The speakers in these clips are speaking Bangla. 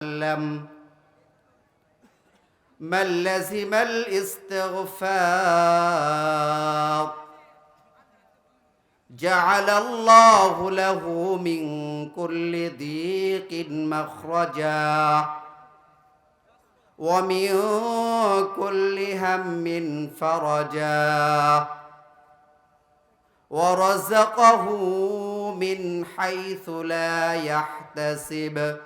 وسلم من لزم الاستغفار جعل الله له من كل ضيق مخرجا ومن كل هم فرجا ورزقه من حيث لا يحتسب.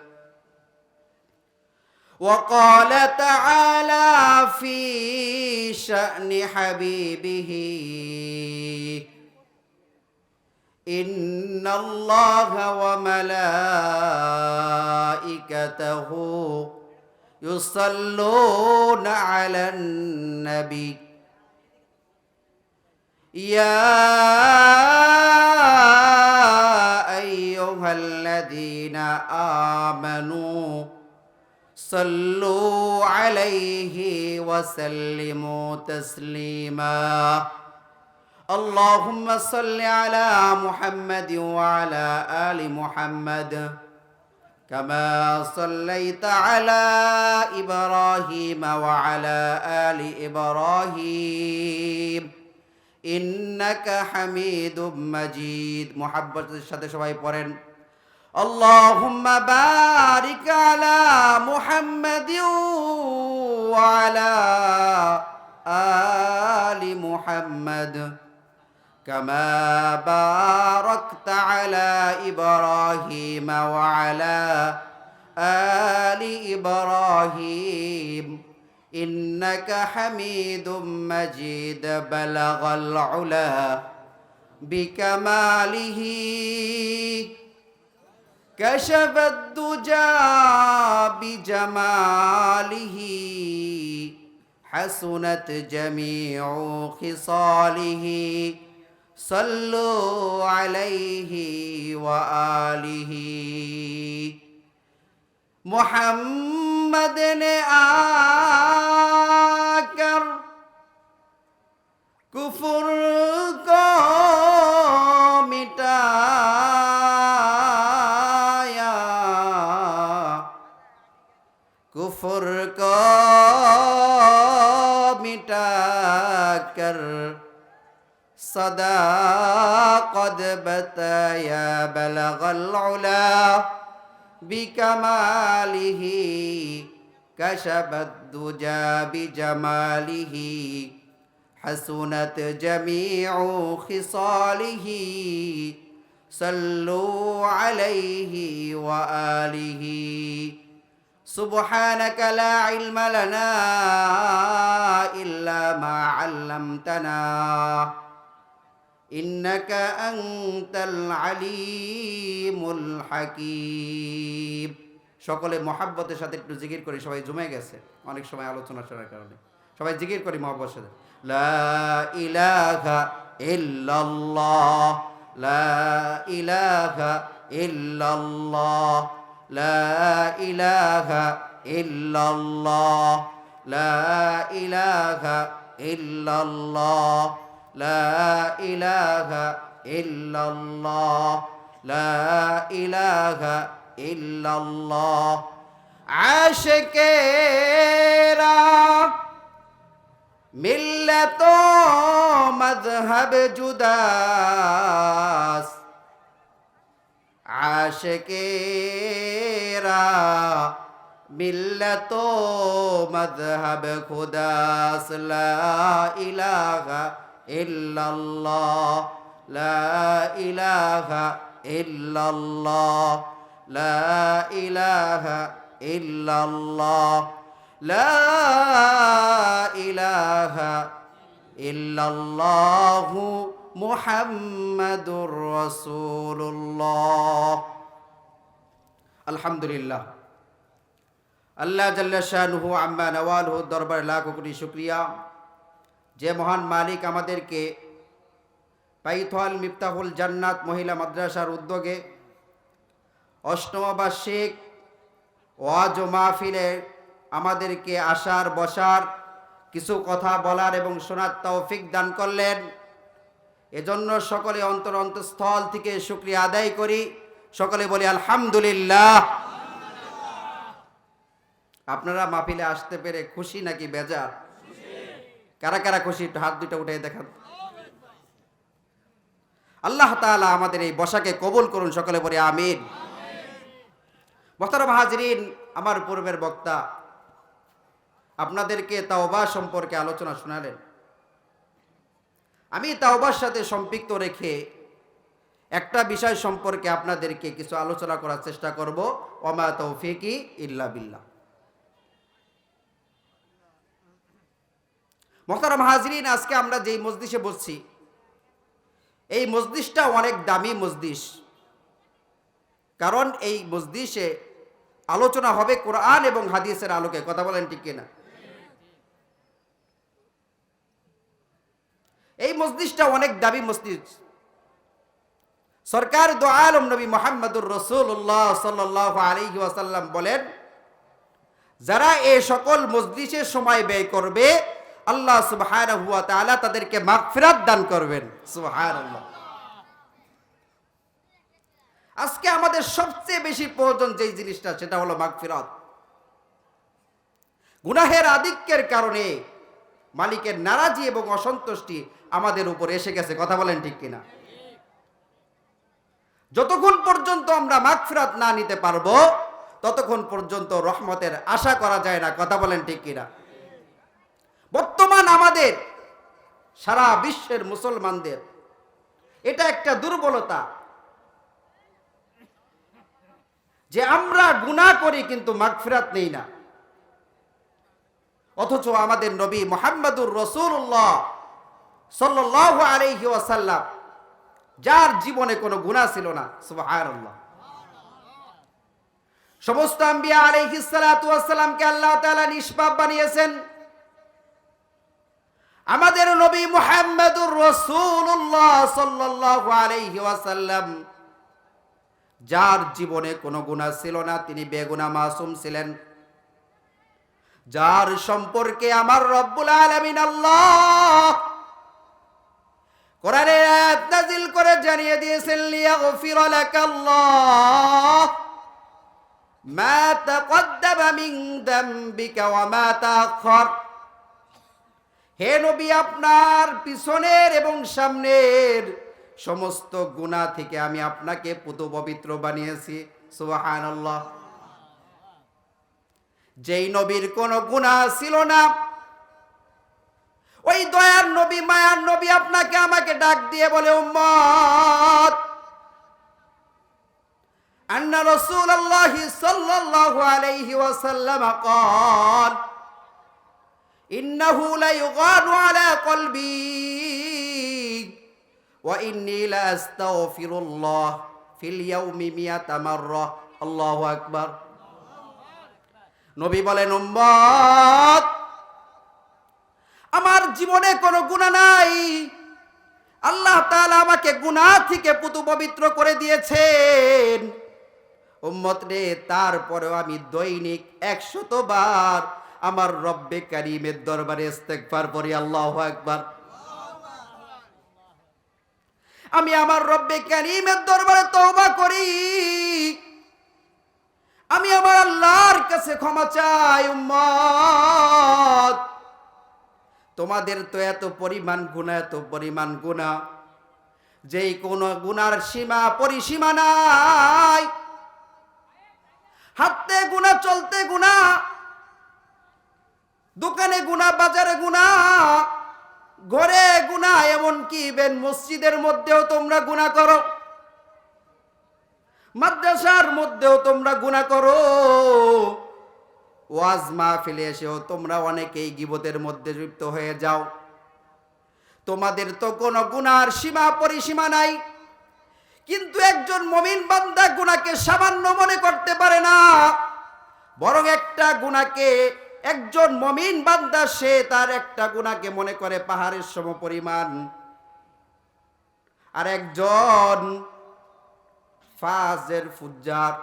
وقال تعالى في شأن حبيبه إن الله وملائكته يصلون على النبي يا أيها الذين آمنوا صلوا عليه وسلموا تسليما. اللهم صل على محمد وعلى آل محمد كما صليت على إبراهيم وعلى آل إبراهيم إنك حميد مجيد. محبতের সাথে সবাই পড়েন اللهم بارك على محمد وعلى آل محمد كما باركت على إبراهيم وعلى آل إبراهيم إنك حميد مجيد. بلغ العلا بكماله كشف الدجى بجماله حسنت جميع خصاله صلوا عليه وآله. محمد نے آکر کفر کو مٹایا کفر کو مٹا کر صداقت بتایا. بلغ العلا بكماله كشف الدجى بجماله حسنت جميع خصاله صلوا عليه وآله. سبحانك لا علم لنا إلا ما علمتنا إنك أنت العليم الحكيم. সকলে মহব্বতের সাথে একটু জিকির করি. সবাই জমে গেছে অনেক সময় আলোচনা করার কারণে. সবাই জিকির করি মহব্বতের সাথে লা ইলাহা ইল্লাল্লাহ লা ইলাহা ইল্লাল্লাহ লা ইলাহা ইল্লাল্লাহ লা ইলাহা ইল্লাল্লাহ لا إله إلا الله لا إله إلا الله. عاشقेरा मिल्लत मذहब जुदास عاشقेरा मिल्लत मذहब खुदास لا إله إلا الله لا إله إلا الله لا إله إلا الله لا إله إلا الله محمد رسول الله. الحمد لله আল্লাহ জাল্লা শানুহু আম্মা নওয়ালহু দরবার লাখ কোটি শুকরিয়া যে মহান মালিক আমাদেরকে পাইথল মিফতাহুল জান্নাত মহিলা মাদ্রাসার উদ্যোগে অষ্টম বার্ষিক ওয়াজ ও মাহফিলে আমাদেরকে আসার বসার কিছু কথা বলার এবং শোনার তৌফিক দান করলেন। এজন্য সকলে অন্তরস্থল থেকে শুকরিয়া আদায় করি। সকলে বলি আলহামদুলিল্লাহ। আপনারা মাহফিলে আসতে পেরে খুশি নাকি বেজার? কারা কারা খুশি একটু হাত দুটো উঠে দেখান। আল্লাহ তাআলা আমাদের এই বসাকে কবুল করুন, সকলে বলে আমিন। মোহতারাম হাজিরিন, আমার পূর্বের বক্তা আপনাদেরকে তাওবা সম্পর্কে আলোচনা শোনালেন। আমি তাওবার সাথে সম্পৃক্ত রেখে একটা বিষয় সম্পর্কে আপনাদেরকে কিছু আলোচনা করার চেষ্টা করব। ওমা তৌফিকি ইল্লা বিল্লাহ। মোহতারাম হাজিরিন, আজকে আমরা যেই মজলিসে বসছি, এই মজলিসটা অনেক দামি মজলিস। কারণ এই মজলিসে আলোচনা হবে কোরআন এবং হাদিসের আলোকে। কথা বলেন ঠিক কিনা? এই মজলিসটা অনেক দামি মজলিস। সরকার দো আলম নবী মুহাম্মদুর রাসূলুল্লাহ সাল্লাল্লাহু আলাইহি ওয়াসাল্লাম বলেন, যারা এই সকল মজলিসে সময় ব্যয় করবে আল্লাহ সুবহানাহু ওয়া তাআলা তাদেরকে মাগফিরাত দান করবেন। সুবহানাল্লাহ। আজকে আমাদের সবচেয়ে বেশি প্রয়োজন যেই জিনিসটা, সেটা হলো মাগফিরাত। গুনাহের আধিক্যের কারণে মালিকের নারাজি এবং অসন্তুষ্টি আমাদের উপর এসে গেছে। কথা বলেন ঠিক কিনা? যতক্ষণ পর্যন্ত আমরা মাগফিরাত না নিতে পারবো ততক্ষণ পর্যন্ত রহমতের আশা করা যায় না। কথা বলেন ঠিক কিনা? বর্তমান আমাদের সারা বিশ্বের মুসলমানদের এটা একটা দুর্বলতা যে আমরা গুনাহ করি কিন্তু মাগফিরাত নেই না। অথচ আমাদের নবী মুহাম্মদুর রাসূলুল্লাহ সাল্লাল্লাহু আলাইহি ওয়াসাল্লাম, যার জীবনে কোনো গুনাহ ছিল না, সুবহানাল্লাহ, সমস্ত আম্বিয়া আলাইহিস সালাতু ওয়াস সালামকে আল্লাহ তাআলা নিষ্পাপ বানিয়েছেন। আমাদের নবী মুহাম্মদুর রাসূলুল্লাহ সাল্লাল্লাহু আলাইহি ওয়াসাল্লাম, যার জীবনে কোনো গুনাহ ছিল না, তিনি বেগুনাহ মাসুম ছিলেন, যার সম্পর্কে আমার রব্বুল আলামিন আল্লাহ কোরআনে আয়াত নাযিল করে জানিয়ে দিয়েছেন, লিয়াগফিরা লাকাল্লাহ মা তাকদ্দামা মিন যামবিকা ওয়া মা তাআখার। হে নবী, আপনার পিছনের এবং সামনের সমস্ত গুনাহ থেকে আমি আপনাকে পুতু পবিত্র বানিয়েছি। সুবহানাল্লাহ। যেই নবীর কোনো গুনাহ ছিল না, ওই দয়ার নবী, মায়ার নবী আপনাকে আমাকে ডাক দিয়ে বলে, উম্মত, আন্না রাসূলুল্লাহ সাল্লাল্লাহু আলাইহি ওয়াসাল্লাম قال ইন্নাহু লা ইউগানু আলা কলবি ওয়া ইন্নী লা আস্তাগফিরুল্লাহ ফিল ইয়াউমি মিয়াতা মাররা। আল্লাহু আকবার। নবী বলেন, উম্মত, আমার জীবনে কোনো গুনাহ নাই, আল্লাহ তাআলা আমাকে গুনাহ থেকে পুতু পবিত্র করে দিয়েছেন। উম্মত রে, তারপরেও আমি দৈনিক 100 বার আমার রব্বে কারীমের দরবারে ইস্তেগফার করি। আল্লাহু আকবার। আমি আমার রব্বে কারীমের দরবারে তওবা করি, আমি আমার আল্লাহর কাছে ক্ষমা চাই। উম্মত, তোমাদের তো এত পরিমাণ গুনাহ, এত পরিমাণ গুনাহ, যেই কোন গুনার সীমা পরিসীমা নাই। হাঁটতে গুনাহ, চলতে গুনাহ, দোকানে গুনাহ, বাজারে গুনাহ, ঘরে গুনাহ, এমনকি ইভেন মসজিদের মধ্যেও তোমরা গুনাহ করো, মাদ্রাসার মধ্যেও তোমরা গুনাহ করো, ওয়াজ মাহফিলে এসেও তোমরা অনেকেই গীবতের মধ্যে লিপ্ত হয়ে যাও। তোমাদের তো কোনো গুনার সীমা পরিসীমা নাই। কিন্তু একজন মুমিন বান্দা গুনাহকে সামান্য মনে করতে পারে না, বরং একটা গুনাহকে একজন মুমিন বান্দা সে তার একটা গুনাহকে মনে করে পাহাড়ের সমপরিমাণ। আর একজন ফাজের ফুজ্জার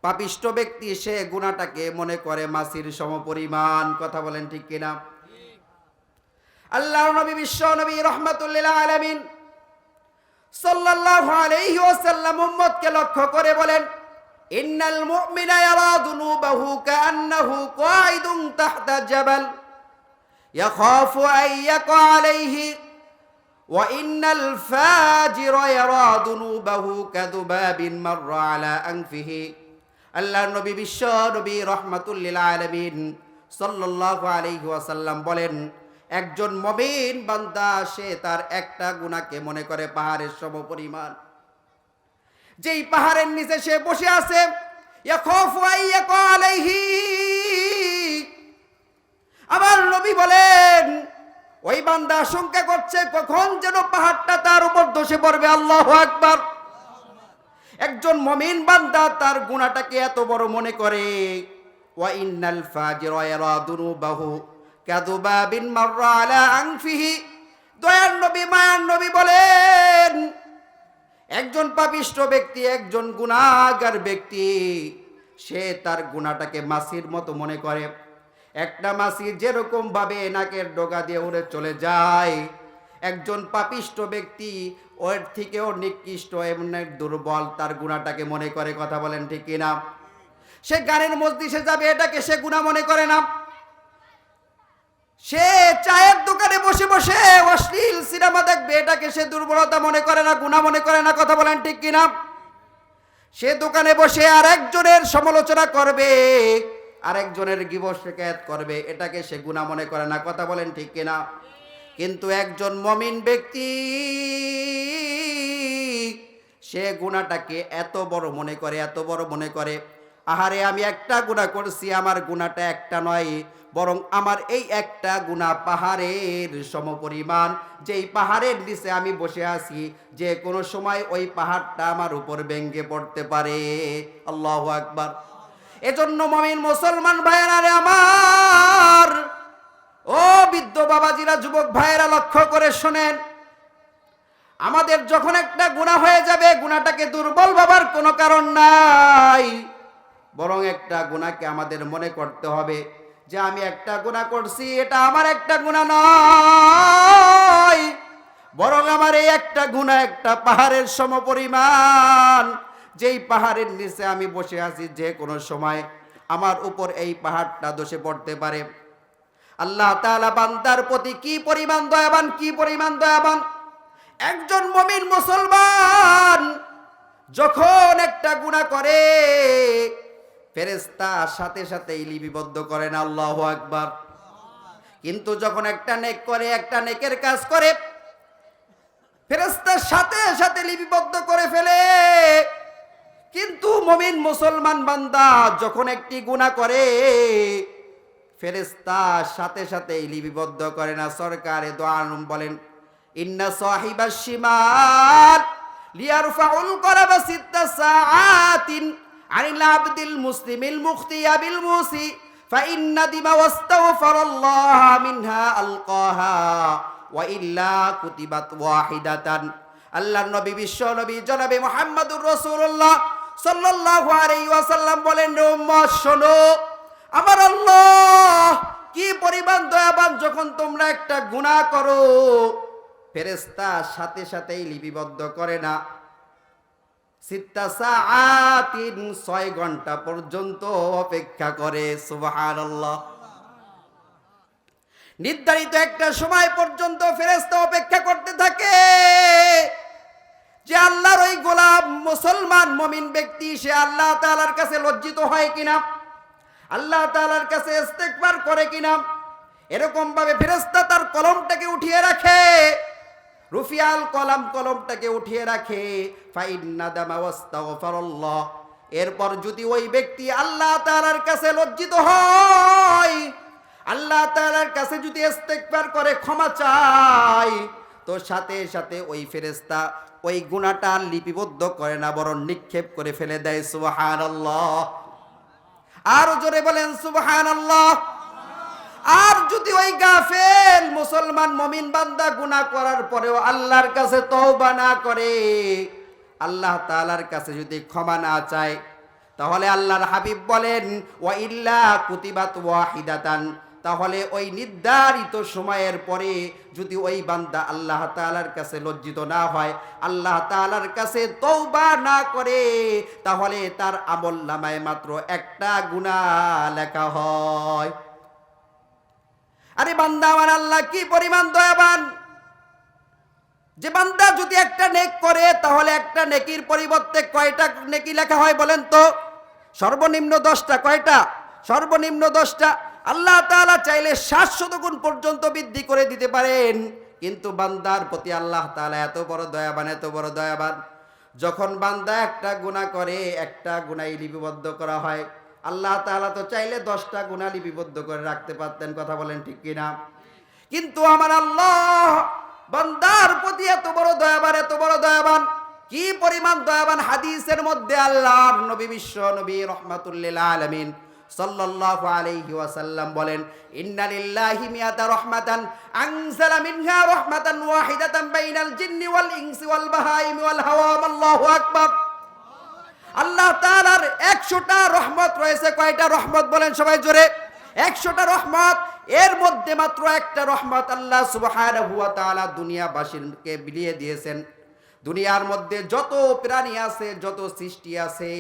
পাপিষ্ট ব্যক্তি সে গুনাহটাকে মনে করে মাছির সমপরিমাণ। কথা বলেন ঠিক কিনা? আল্লাহর নবী, বিশ্ব নবী রাহমাতুল লিল আলামিন সাল্লাল্লাহু আলাইহি ওয়াসাল্লাম উম্মতকে লক্ষ্য করে বলেন, ইন্নাল মুমিনা ইয়ারা যুনুবাহু কাইদুন তাহতা জাবাল ইয়াখাফু আন ইয়াকা আলাইহি ওয়া ইন্নাল ফাজিরা ইয়ারা দুনুবাহু কাযুবাবিন মাররা আলা আনফিহি। আল্লাহর নবী বিশ্ব নবী রাহমাতুল লিল আলামিন সাল্লাল্লাহু আলাইহি ওয়াসাল্লাম বলেন, একজন মুমিন বান্দা সে তার একটা গুনাহকে মনে করে পাহাড়ের সমপরিমাণ। যেই পাহাড়ের নিচে সে বসে আছে, ইয়াখাফু আইয়াকা আলাইহি, আমার নবী বলেন ওই বান্দা আশঙ্কা করছে কখন যেন পাহাড়টা তার উপর ধসে পড়বে। আল্লাহু আকবার। একজন মুমিন বান্দা তার গুনাহটাকে এত বড় মনে করে। ওয়া ইন্নাল ফাজিরা ইয়ারা দুনুবাহু কাযুবাবিন মাররা আলা আনফিহি। দয়ার নবী মায়ার নবী বলেন, একজন পাপিষ্ঠ ব্যক্তি, একজন গুনাহগার ব্যক্তি, সে তার গুনাহটাকে মাছির মতো মনে করে। একটা মাছি যেরকম ভাবে নাকের ডগা দিয়ে উড়ে চলে যায়, একজন পাপিষ্ঠ ব্যক্তি ওর থেকেও নিকৃষ্ট এমন এক দুর্বল তার গুনাহটাকে মনে করে। কথা বলেন ঠিক কিনা? সে গানের মজলিসে যাবে, এটাকে সে গুনাহ মনে করে না। সে চায়ের দোকানে বসে বসে অশ্লীল সিনেমা দেখবে, এটাকে সে দুর্বলতা মনে করে না, গুনাহ মনে করে না। কথা বলেন ঠিক কিনা? সে দোকানে বসে আরেকজনের সমালোচনা করবে, আরেকজনের গীবত শিকায়াত করবে, এটাকে সে গুনাহ মনে করে না। কথা বলেন ঠিক কিনা? কিন্তু একজন মুমিন ব্যক্তি সে গুনাহটাকে এত বড় মনে করে, এত বড় মনে করে, আহারে আমি একটা গুনাহ করছি, আমার গুনাহটা একটা নয়, বরং আমার এই একটা গুনাহ পাহাড়ের সমপরিমাণ। যেই পাহাড়ের নিচে আমি বসে আছি, যে কোনো সময় ওই পাহাড়টা আমার উপর ভেঙে পড়তে পারে। আল্লাহু আকবার। এজন্য মুমিন মুসলমান ভাইয়েরা রে আমার, ও বৃদ্ধ বাবাজিরা, যুবক ভাইয়েরা, লক্ষ্য করে শোনেন, আমাদের যখন একটা গুনাহ হয়ে যাবে, গুনাহটাকে দুর্বল ভাবার কোনো কারণ নাই, বরং একটা গুনাহকে আমাদের মনে করতে হবে যে আমি একটা গুনাহ করছি, এটা আমার একটা গুনাহ নয়, বরং আমার এই একটা গুনাহ একটা পাহাড়ের সমপরিমাণ। যেই পাহাড়ের নিচে আমি বসে আছি, যে কোনো সময় আমার উপর এই পাহাড়টা ধসে পড়তে পারে। আল্লাহ তাআলা বান্দার প্রতি কি পরিমাণ দয়াবান, কি পরিমাণ দয়াবান। একজন মুমিন মুসলমান যখন একটা গুনাহ করে, ফেরেশতা সাথে সাথেই লিপিবদ্ধ করেন। আল্লাহু আকবার। কিন্তু যখন একটা নেক করে, একটা নেকের কাজ করে, ফেরেশতা সাথে সাথে লিপিবদ্ধ করে ফেলে। কিন্তু মুমিন মুসলমান বান্দা যখন একটি গুনাহ করে, ফেরেশতা সাথে সাথেই লিপিবদ্ধ করে না। সরকারে দোয়া বলেন, ইন্না সাহিবাশ শিমাল লিয়ারফাউল করাবা সিত্তা সাআতিন আনিল আবদিল মুসলিমিল মুখতিয়া বিল মুসি ফাইন্না দিমা ওয়াস্তাগফারাল্লাহ মিনহা আলকাহা ওয়া ইল্লা কুতিবাত ওয়াহিদাতান। আল্লাহর নবী বিশ্ব নবী জনাবে মুহাম্মদুর রাসূলুল্লাহ সাল্লাল্লাহু আলাইহি ওয়াসাল্লাম বলেন, উম্মত শোনো, আমার আল্লাহ কি পরিমাণ দয়াবান। যখন তোমরা একটা গুনাহ করো, ফেরেশতা সাথে সাথেই লিপিবদ্ধ করে না। সিত্তা সাআতিন, 6 ঘন্টা পর্যন্ত অপেক্ষা করে। সুবহানাল্লাহ। নির্ধারিত একটা সময় পর্যন্ত ফেরেশতা অপেক্ষা করতে থাকে যে আল্লাহর ওই গোলাম মুসলমান মুমিন ব্যক্তি সে আল্লাহ তাআলার কাছে লজ্জিত হয় কিনা, আল্লাহ তাআলার কাছে ইস্তেগফার করে কিনা। এরকম ভাবে ফেরেশতা তার কলমটাকে উঠিয়ে রাখে, রুফিয়াল কলম, কলমটাকে উঠিয়ে রাখে। ফাইন্না দামা ওয়াস্তাগফারাল্লাহ। এরপর যদি ওই ব্যক্তি আল্লাহ তাআলার কাছে লজ্জিত হয়, আল্লাহ তাআলার কাছে যদি ইস্তেগফার করে, ক্ষমা চায়, তো সাথে সাথে ওই ফেরেশতা ওই গুনাহটা লিপিবদ্ধ করে না, বরং নিক্ষেপ করে ফেলে দেয়। সুবহানাল্লাহ। আরো জোরে বলেন সুবহানাল্লাহ। আর যদি ওই গাফেল মুসলমান মুমিন বান্দা গুনাহ করার পরেও আল্লাহর কাছে তওবা না করে, আল্লাহ তাআলার কাছে যদি ক্ষমা না চায়, তাহলে আল্লাহর হাবিব বলেন, ওয়া ইল্লা কুতিবাত ওয়াহিদাতান, তাহলে ওই নির্ধারিত সময়ের পরে যদি ওই বান্দা আল্লাহ তাআলার কাছে লজ্জিত না হয়, আল্লাহ তাআলার কাছে তওবা না করে, তাহলে তার আমলনামায় মাত্র একটা গুনাহ লেখা হয়। আরে বান্দা আমার, আল্লাহ কি পরিমাণ দয়াবান, যে বান্দা যদি একটা নেক করে তাহলে একটা নেকির পরিবর্তে কয়টা নেকি লেখা হয় বলেন তো? সর্বনিম্ন 10টা। কয়টা? সর্বনিম্ন 10টা। আল্লাহ তাআলা চাইলে 700 গুণ পর্যন্ত বৃদ্ধি করে দিতে পারেন, কিন্তু বান্দার প্রতি আল্লাহ তাআলা এত বড় দয়াবান, এত বড় দয়াবান, যখন বান্দা একটা গুনাহ করে একটা গুনাহই লিপিবদ্ধ করা হয়। আল্লাহ তাআলা তো চাইলে 10টা গুনাহ লিপিবদ্ধ করে রাখতে পারতেন, কথা বলেন ঠিক কিনা? কিন্তু আমার আল্লাহ বান্দার প্রতি এত বড় দয়াবান, এত বড় দয়াবান, কি পরিমাণ দয়াবান! হাদিসের মধ্যে আল্লাহর নবী, বিশ্ব নবী রাহমাতুল লিল আলামিন সাল্লাল্লাহু আলাইহি ওয়াসাল্লাম বলেন, ইন্না লিল্লাহি মিয়াতা রাহমাতান আনজালা মিনহা রাহমাতান ওয়াহিদাতান বাইনাল জিন্নি ওয়াল ইনসি ওয়াল বাহাইমি ওয়াল হাওয়াম। আল্লাহু আকবার। আল্লাহ তাআলার 100টা রহমত রয়েছে। কয়টা রহমত বলেন সবাই জোরে? 100টা রহমত। এর মধ্যে মাত্র একটা রহমত আল্লাহ সুবহানাহু ওয়া তাআলা দুনিয়াবাসীকে বিলিয়ে দিয়েছেন। দুনিয়ার মধ্যে যত প্রাণী আছে, যত সৃষ্টি আছে,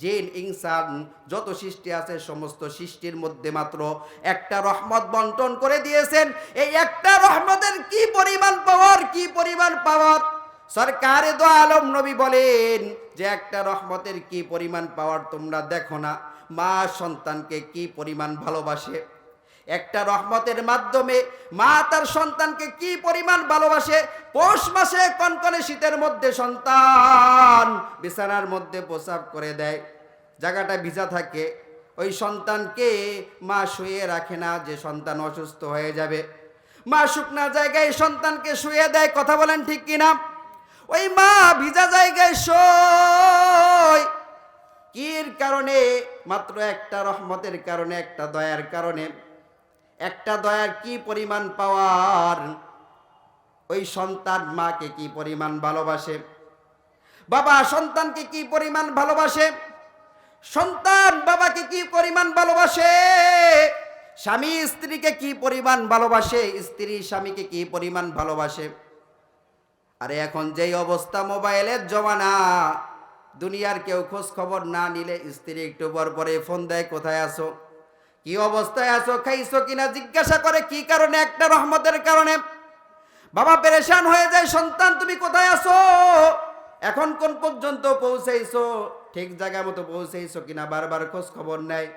জিন ইনসান যত সৃষ্টি আছে, সমস্ত সৃষ্টির মধ্যে মাত্র একটা রহমত বন্টন করে দিয়েছেন। এই একটা রহমতের কি পরিমাণ পাওয়ার, কি পরিমাণ পাওয়ার! সরকারে দো আলম নবী বলেন যে একটা রহমতের কি পরিমাণ পাওয়ার তোমরা দেখো না? মা সন্তানকে কি পরিমাণ ভালোবাসে, একটা রহমতের মাধ্যমে মা তার সন্তানকে কি পরিমাণ ভালোবাসে। পৌষ মাসে কনকনে শীতের মধ্যে সন্তান বিছানার মধ্যে প্রসাব করে দেয়, জায়গাটা ভিজা থাকে, ওই সন্তানকে মা শুয়ে রাখে না যে সন্তান অসুস্থ হয়ে যাবে। মা শুকনা জায়গায় সন্তানকে শুয়ে দেয়, কথা বলেন ঠিক কিনা? ওই মা ভিজা জায়গায় শোয় কির কারণে? মাত্র একটা রহমতের কারণে, একটা দয়ার কারণে। একটা দয়ার কি পরিমাণ পাওয়ার! ওই সন্তান মাকে কি পরিমাণ ভালোবাসে, বাবা সন্তানকে কি পরিমাণ ভালোবাসে, সন্তান বাবাকে কি পরিমাণ ভালোবাসে, স্বামী স্ত্রীকে কি পরিমাণ ভালোবাসে, স্ত্রী স্বামীকে কি পরিমাণ ভালোবাসে। আরে এখন যেই অবস্থা, মোবাইলের জমানা, দুনিয়ার কেউ খোঁজ খবর না নিলে স্ত্রী একটু পর পরে ফোন দেয়, কোথায় আছো, কি অবস্থায় আছো, খাইছো কিনা জিজ্ঞাসা করে। কি কারণে? একটা রহমতের কারণে। বাবা পেরেশান হয়ে যায়, সন্তান তুমি কোথায় আছো, এখন কোন পর্যন্ত পৌঁছেইছো, ঠিক জায়গা মতো পৌঁছেইছো কিনা, বারবার খোঁজ খবর নেয়।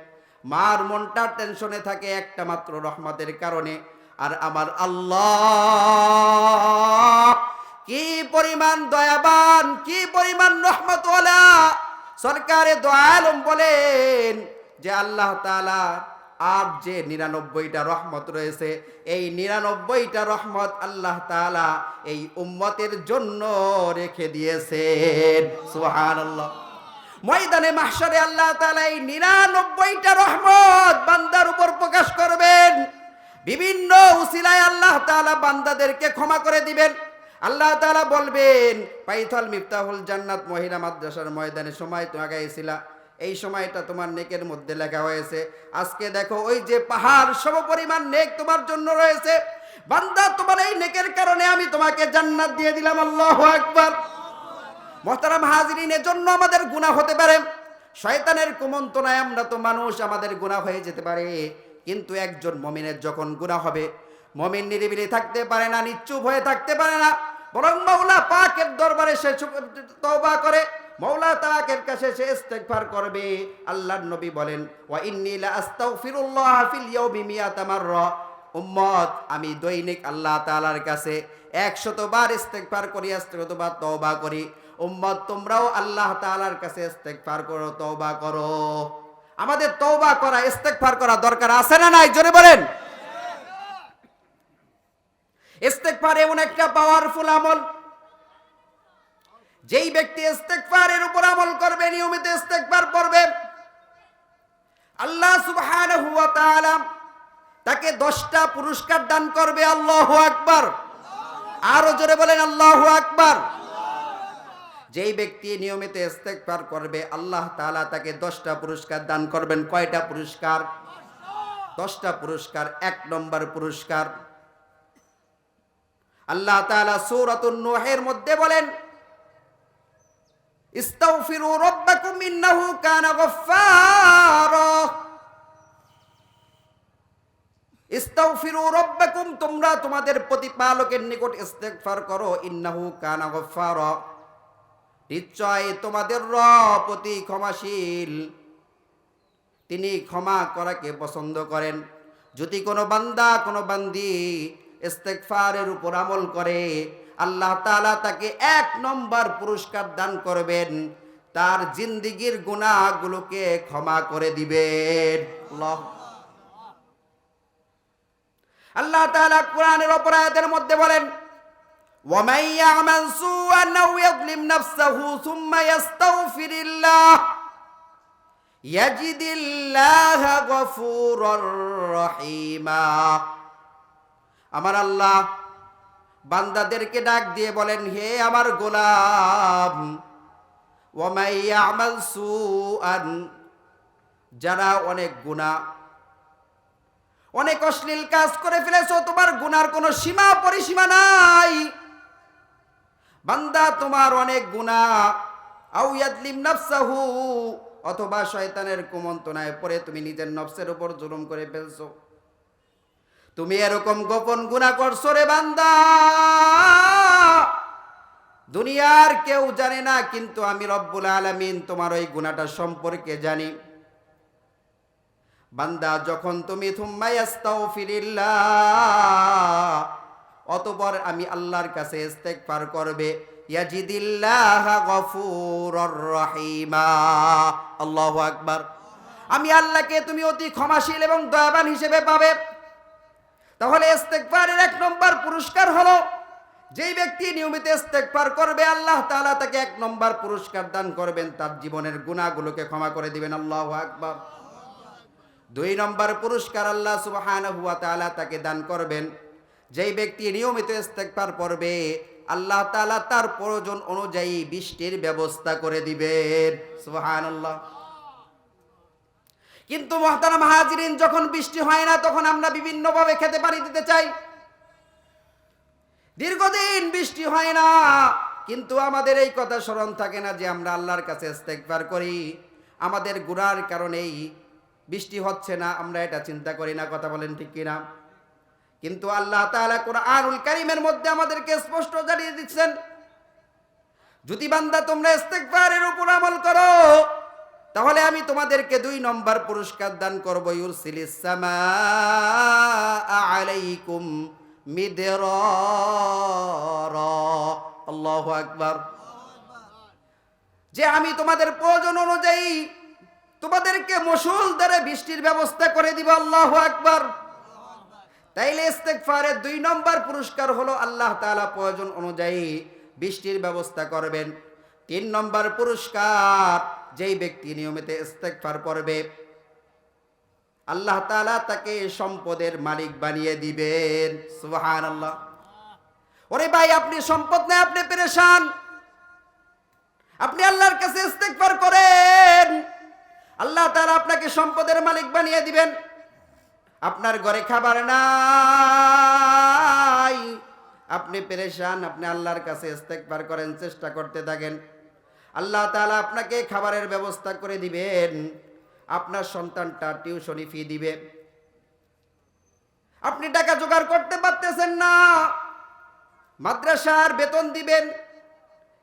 মার মনটা টেনশনে থাকে একটা মাত্র রহমতের কারণে। আর আমার আল্লাহ কি পরিমাণ দয়াবান, কি পরিমাণ রহমতওয়ালা! সরকারে দো আলম বলেন যে আল্লাহ তাআলা আর যে 99টা রহমত রয়েছে, এই 99টা রহমত আল্লাহ তাআলা এই উম্মতের জন্য রেখে দিয়েছেন। সুবহানাল্লাহ। ময়দানে মাহশারে আল্লাহ তাআলা এই 99টা রহমত বান্দার উপর প্রকাশ করবেন। বিভিন্ন উসিলায় আল্লাহ তাআলা বান্দাদেরকে ক্ষমা করে দিবেন। আল্লাহ তাআলা বলবেন, পাইথল মিফতাহুল জান্নাত মহিলা মাদ্রাসার ময়দানে সময় তো আগাইছিলা, এই সময়টা তোমার নেকের মধ্যে লেখা হয়েছে। আজকে দেখো ওই যে পাহাড় সম পরিমাণ নেক তোমার জন্য রয়েছে। বান্দা, তোমার এই নেকের কারণে আমি তোমাকে জান্নাত দিয়ে দিলাম। আল্লাহু আকবার। মুহতারাম হাজিরিন, এর জন্য আমাদের গুনাহ হতে পারে, শয়তানের কুমন্ত্রণায় আমরা তো মানুষ, আমাদের গুনাহ হয়ে যেতে পারে। কিন্তু একজন মুমিনের যখন গুনাহ হবে, মুমিন নিরিবিলি থাকতে পারে না, নিশ্চুপ হয়ে থাকতে পারে না, বরং মাওলা পাকের দরবারে সে তওবা করে, মাওলা পাকের কাছে সে ইস্তেগফার করবে। আল্লাহর নবী বলেন, ওয়া ইন্নী লা আস্তাগফিরুল্লাহ ফিল ইয়াউমি মিয়াতা মাররা। উম্মত, আমি দৈনিক আল্লাহ তাআলার কাছে 100 বার ইস্তেগফার করি, 100 বার তওবা করি। উম্মত, তোমরাও আল্লাহ তাআলার কাছে ইস্তেগফার করো, তওবা করো। আমাদের তওবা করা, ইস্তেগফার করা দরকার আছে না নাই? জোরে বলেন। ইস্তেগফার এমন একটা পাওয়ারফুল আমল, যেই ব্যক্তি ইস্তেগফারের উপর আমল করবে, নিয়মিত ইস্তেগফার করবে, আল্লাহ সুবহানাহু ওয়া তাআলা তাকে 10টা পুরস্কার দান করবে। আল্লাহু আকবার। আরো জোরে বলেন আল্লাহু আকবার। যেই ব্যক্তি নিয়মিত ইস্তেগফার করবে, আল্লাহ তাআলা তাকে 10টা পুরস্কার দান করবেন। কয়টা পুরস্কার? 10টা পুরস্কার। 1 নম্বর পুরস্কার, আল্লাহ তাআলা সূরাতুন নূহের মধ্যে বলেন, ইস্তাগফিরু রাব্বাকুম ইন্নাহু কানা গফফারা। ইস্তাগফিরু রাব্বাকুম, তোমরা তোমাদের প্রতিপালকের নিকট ইস্তেগফার করো, ইন্নাহু কানা গফফারা, নিশ্চয় তোমাদের রব অতি ক্ষমাশীল, তিনি ক্ষমা করাকে পছন্দ করেন। যদি কোনো বান্দা কোনো বান্দি ইস্তেগফারের উপর আমল করে, আল্লাহ তাআলা তাকে 1 নম্বর পুরস্কার দান করবেন, তার জিন্দেগীর গুনাহগুলোকে ক্ষমা করে দিবেন। আল্লাহ তাআলা কোরআনের অপর আয়াতের মধ্যে বলেন, وَمَن يَعْمَلْ سُوءًا أَوْ يَظْلِمْ نَفْسَهُ ثُمَّ يَسْتَغْفِرِ اللَّهَ يَجِدِ اللَّهَ غَفُورًا رَّحِيمًا। আমার আল্লাহ বান্দাদেরকে ডাক দিয়ে বলেন, হে আমার গোলাম, وَمَن يَعْمَلْ سُوءًا, যারা অনেক গুনাহ, অনেক অশ্লীল কাজ করে ফেলেছো, তোমার গুনার কোনো সীমা পরিসীমা নাই, বান্দা তোমার অনেক গুনাহ, আও ইয়াদলিম নাফসাহু, অথবা শয়তানের কুমন্ত্রণায় পড়ে তুমি নিজের নফসের উপর জুলুম করে ফেলছো, তুমি এরকম গোপন গুনাহ করছো রে বান্দা, দুনিয়ার কেউ জানে না, কিন্তু আমি রব্বুল আলামিন তোমার ওই গুনাহটা সম্পর্কে জানি। বান্দা যখন তুমি থুম্মা ইস্তাগফিরিল্লাহ, অতঃপর আমি আল্লাহর কাছে ইস্তেগফার করবে, ইয়াজিদিল্লাহ গফুরুর রহিমা। আল্লাহু আকবার। আমি আল্লাহকে তুমি অতি ক্ষমাশীল এবং দয়াবান হিসেবে পাবে। তাহলে ইস্তেগফারের 1 নম্বর পুরস্কার হলো, যেই ব্যক্তি নিয়মিত ইস্তেগফার করবে, আল্লাহ তাআলা তাকে 1 নম্বর পুরস্কার দান করবেন, তার জীবনের গুনাহগুলোকে ক্ষমা করে দিবেন। আল্লাহু আকবার। 2 নম্বর পুরস্কার আল্লাহ সুবহানাহু ওয়া তাআলা তাকে দান করবেন, যেই ব্যক্তি নিয়মিত ইস্তেগফার করবে, আল্লাহ তাআলা তার প্রয়োজন অনুযায়ী বৃষ্টির ব্যবস্থা করে দিবেন। সুবহানাল্লাহ। কিন্তু মুহতারাম হাজিরিন, যখন বৃষ্টি হয় না, তখন আমরা বিভিন্নভাবে খেতে পানি দিতে চাই। দীর্ঘদিন বৃষ্টি হয় না, কিন্তু আমাদের এই কথা স্মরণ থাকে না যে আমরা আল্লাহর কাছে ইস্তেগফার করি, আমাদের গুনার কারণেই বৃষ্টি হচ্ছে না, আমরা এটা চিন্তা করি না। কথা বলেন ঠিক কিনা? কিন্তু আল্লাহ তাআলা কুরআনুল কারীমের মধ্যে আমাদেরকে স্পষ্ট জানিয়ে দিচ্ছেন, যদি বান্দা তোমরা ইস্তেগফারের উপর আমল করো, তাহলে আমি তোমাদেরকে 2 নম্বর পুরস্কার দান করব, ইউরসিলিস সামাআ আলাইকুম মিদরারা। আল্লাহু আকবার। যে আমি তোমাদের প্রয়োজন অনুযায়ী তোমাদেরকে মুষলধারে বৃষ্টির ব্যবস্থা করে দিব। আল্লাহু আকবার। তাইলে ইস্তেগফারের 2 নম্বর পুরস্কার হলো, আল্লাহ তাআলা প্রয়োজন অনুযায়ী বৃষ্টির ব্যবস্থা করবেন। 3 নম্বর পুরস্কার, যেই ব্যক্তি নিয়মিত ইস্তেগফার করবে, আল্লাহ তাআলা তাকে সম্পদের মালিক বানিয়ে দিবেন। সুবহানাল্লাহ। ওরে ভাই, আপনি সম্পদ নাই, আপনি পেরেশান, আপনি আল্লাহর কাছে ইস্তেগফার করেন, আল্লাহ তাআলা আপনাকে সম্পদের মালিক বানিয়ে দিবেন। আপনার ঘরে খাবার নাই, আপনি পেরেশান, আপনি আল্লাহর কাছে ইস্তেগফার করেন, চেষ্টা করতে থাকেন, আল্লাহ তাআলা আপনাকে খাবারের ব্যবস্থা করে দিবেন। আপনার সন্তানটা টিউশনি ফি দিবে, আপনি টাকা জোগাড় করতে পারতেছেন না, মাদ্রাসার বেতন দিবেন,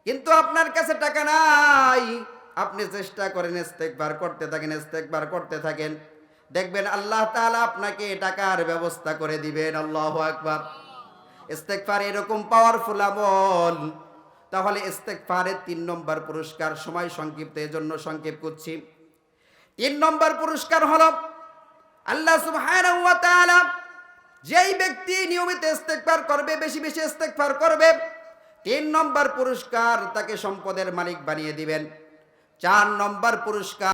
কিন্তু আপনার কাছে টাকা নাই। আপনি চেষ্টা করেন, ইস্তেগফার করতে থাকেন, ইস্তেগফার করতে থাকেন, দেখবেন আল্লাহ তাআলা আপনাকে টাকার ব্যবস্থা করে দিবেন। আল্লাহু আকবার। ইস্তেগফার এরকম পাওয়ারফুল আমল। তাহলে ইস্তেগফারের 3 নম্বর পুরস্কার, সময় সংক্ষিপ্ত, এজন্য সংক্ষেপ করছি। 3 নম্বর পুরস্কার হলো, আল্লাহ সুবহানাহু ওয়া তাআলা যেই ব্যক্তি নিয়মিত ইস্তেগফার করবে, বেশি বেশি ইস্তেগফার করবে, 3 নম্বর পুরস্কার, তাকে সম্পদের মালিক বানিয়ে দিবেন। 4 নম্বর পুরস্কার,